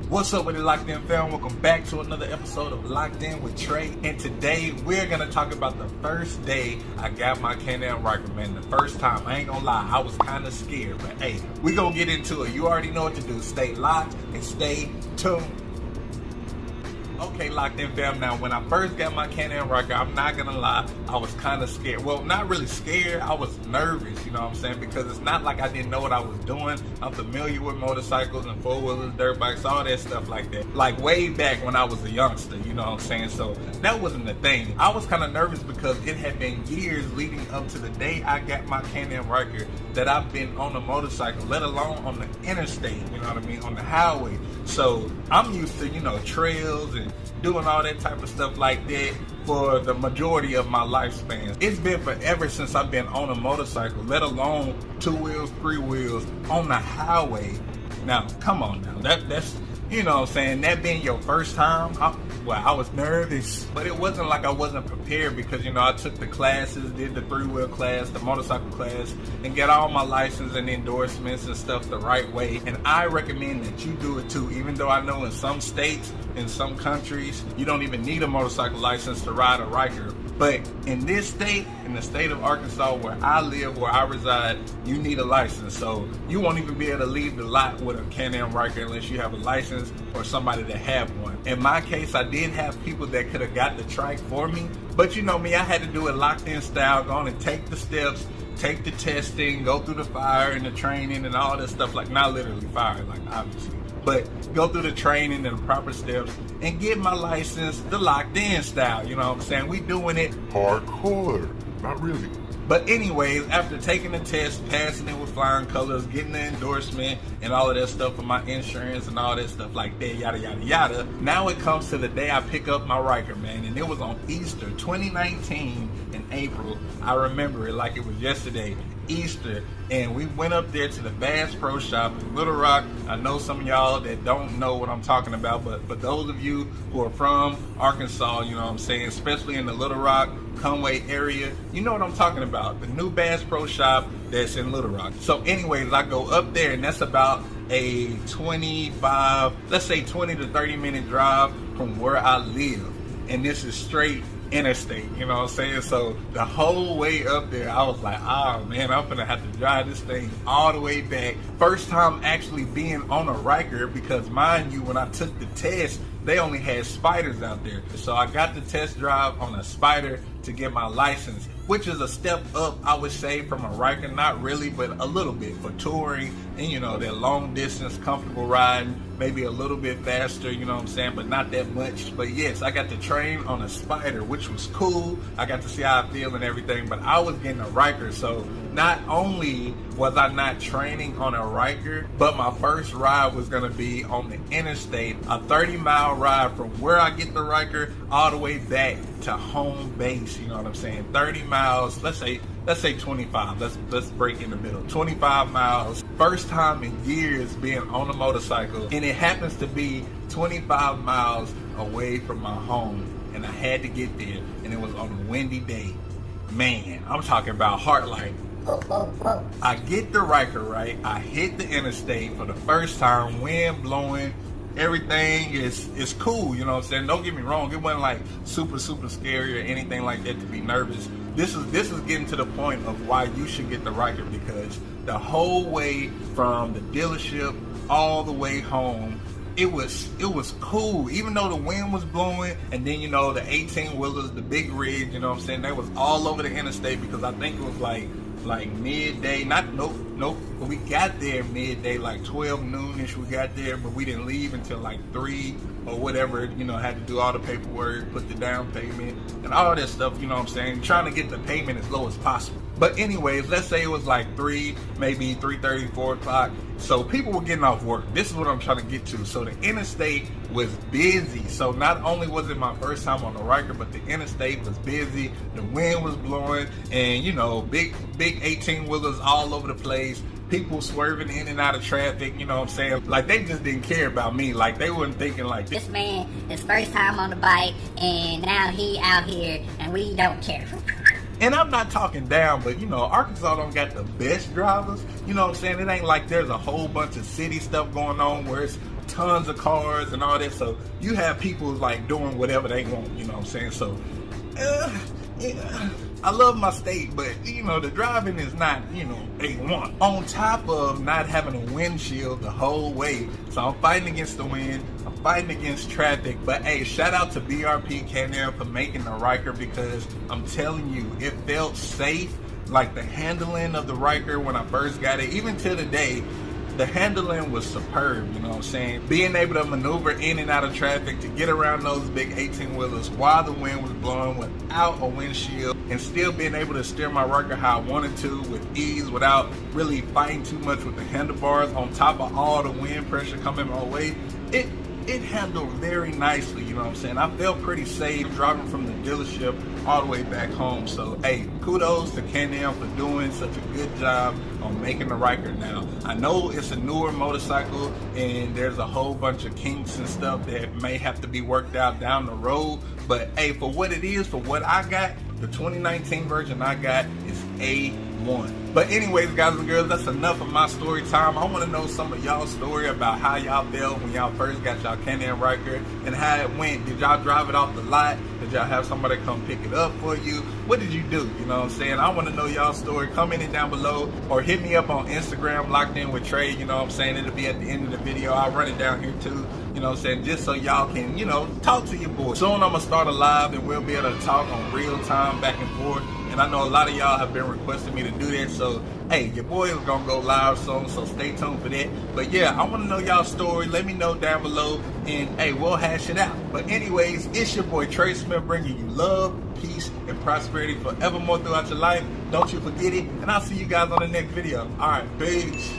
What's up with the Locked In fam? Welcome back to another episode of Locked In with Trey. And today we're going to talk about the first day I got my canam Ryker, man. The first time, I ain't going to lie, I was kind of scared. But hey, we going to get into it. You already know what to do. Stay locked and stay tuned. Okay, Locked In fam, now when I first got my canam Ryker, I'm not gonna lie, I was kind of scared. Well, not really scared, I was nervous, you know what I'm saying? Because it's not like I didn't know what I was doing. I'm familiar with motorcycles and four-wheelers, dirt bikes, all that stuff like that. Like way back when I was a youngster, you know what I'm saying? So that wasn't the thing. I was kind of nervous because it had been years leading up to the day I got my canam Ryker that I've been on a motorcycle, let alone on the interstate, you know what I mean, on the highway. So I'm used to, you know, trails and doing all that type of stuff like that for the majority of my lifespan. It's been forever since I've been on a motorcycle, let alone two wheels, three wheels on the highway. Now, come on now, that's, you know what I'm saying, that being your first time, I was nervous, but it wasn't like I wasn't prepared because, you know, I took the classes, did the three-wheel class, the motorcycle class, and got all my license and endorsements and stuff the right way. And I recommend that you do it too, even though I know in some states, in some countries, you don't even need a motorcycle license to ride a Ryker. But in this state, in the state of Arkansas where I live, where I reside, you need a license. So you won't even be able to leave the lot with a canam Ryker unless you have a license or somebody that have one. In my case, I did have people that could have got the trike for me. But you know me, I had to do it locked in style, go on and take the steps, take the testing, go through the fire and the training and all this stuff. Like, not literally fire, like obviously, but go through the training and the proper steps and get my license the locked in style, you know what I'm saying? We doing it hardcore, not really. But anyways, after taking the test, passing it with flying colors, getting the endorsement and all of that stuff for my insurance and all that stuff like that, yada, yada, yada. Now it comes to the day I pick up my Ryker, man. And it was on Easter 2019 in April. I remember it like it was yesterday, Easter. And we went up there to the Bass Pro Shop in Little Rock. I know some of y'all that don't know what I'm talking about, but for those of you who are from Arkansas, you know what I'm saying, especially in the Little Rock, Conway area, you know what I'm talking about. The new Bass Pro Shop that's in Little Rock. So anyways, I go up there and that's about a 25, let's say 20 to 30 minute drive from where I live. And this is straight interstate, you know what I'm saying? So the whole way up there, I was like, oh man, I'm gonna have to drive this thing all the way back. First time actually being on a Ryker, because mind you, when I took the test, they only had spiders out there. So I got the test drive on a spider to get my license, which is a step up, I would say, from a Ryker. Not really, but a little bit for touring and, you know, that long distance, comfortable riding, maybe a little bit faster, you know what I'm saying, but not that much. But yes, I got to train on a spider, which was cool. I got to see how I feel and everything, but I was getting a Ryker. So not only was I not training on a Ryker, but my first ride was gonna be on the interstate, a 30-mile ride from where I get the Ryker all the way back to home base, you know what I'm saying? 30 miles, let's say 25, let's break in the middle, 25 miles. First time in years being on a motorcycle, and it happens to be 25 miles away from my home, and I had to get there, and it was on a windy day. Man, I'm talking about heart like, I get the Ryker, right? I hit the interstate for the first time, wind blowing, everything is cool, you know what I'm saying? Don't get me wrong, it wasn't like super scary or anything like that to be nervous. This is getting to the point of why you should get the Ryker, because the whole way from the dealership all the way home, it was cool, even though the wind was blowing. And then, you know, the 18-wheelers, the big rigs, you know what I'm saying, they was all over the interstate, because I think it was like midday, nope, we got there midday, like 12 noonish we got there, but we didn't leave until like 3 or whatever, you know, had to do all the paperwork, put the down payment and all that stuff, you know what I'm saying, trying to get the payment as low as possible. But anyways, let's say it was like 3, maybe 3:30, 4 o'clock. So people were getting off work. This is what I'm trying to get to. So the interstate was busy. So not only was it my first time on the Ryker, but the interstate was busy. The wind was blowing, and you know, big 18-wheelers all over the place. People swerving in and out of traffic, you know what I'm saying? Like, they just didn't care about me. Like, they weren't thinking like, this man is first time on the bike, and now he out here, and we don't care. And I'm not talking down, but you know, Arkansas don't got the best drivers. You know what I'm saying? It ain't like there's a whole bunch of city stuff going on where it's tons of cars and all that. So you have people like doing whatever they want, you know what I'm saying? So yeah, I love my state, but you know, the driving is not, you know, A1. On top of not having a windshield the whole way. So I'm fighting against the wind, I'm fighting against traffic. But hey, shout out to BRP Canam for making the Ryker, because I'm telling you, it felt safe. Like the handling of the Ryker when I first got it, even to today, the handling was superb, you know what I'm saying? Being able to maneuver in and out of traffic, to get around those big 18-wheelers while the wind was blowing without a windshield, and still being able to steer my Ryker how I wanted to with ease without really fighting too much with the handlebars, on top of all the wind pressure coming my way. It handled very nicely, you know what I'm saying? I felt pretty safe driving from the dealership all the way back home. So, hey, kudos to Can-Am for doing such a good job on making the Ryker. Now, I know it's a newer motorcycle and there's a whole bunch of kinks and stuff that may have to be worked out down the road, but hey, for what it is, for what I got, the 2019 version I got is A1. But anyways, guys and girls, that's enough of my story time. I want to know some of y'all's story about how y'all felt when y'all first got y'all Can-Am Ryker and how it went. Did y'all drive it off the lot? Did y'all have somebody come pick it up for you? What did you do? You know what I'm saying? I want to know y'all's story. Comment it down below or hit me up on Instagram, Locked In with Trey. You know what I'm saying? It'll be at the end of the video. I'll run it down here too. You know what I'm saying? Just so y'all can, you know, talk to your boy. Soon I'm going to start a live and we'll be able to talk on real time back and forth. And I know a lot of y'all have been requesting me to do that. So, hey, your boy is going to go live soon. So stay tuned for that. But yeah, I want to know y'all's story. Let me know down below. And hey, we'll hash it out. But anyways, it's your boy Trey Smith bringing you love, peace, and prosperity forevermore throughout your life. Don't you forget it. And I'll see you guys on the next video. All right, peace.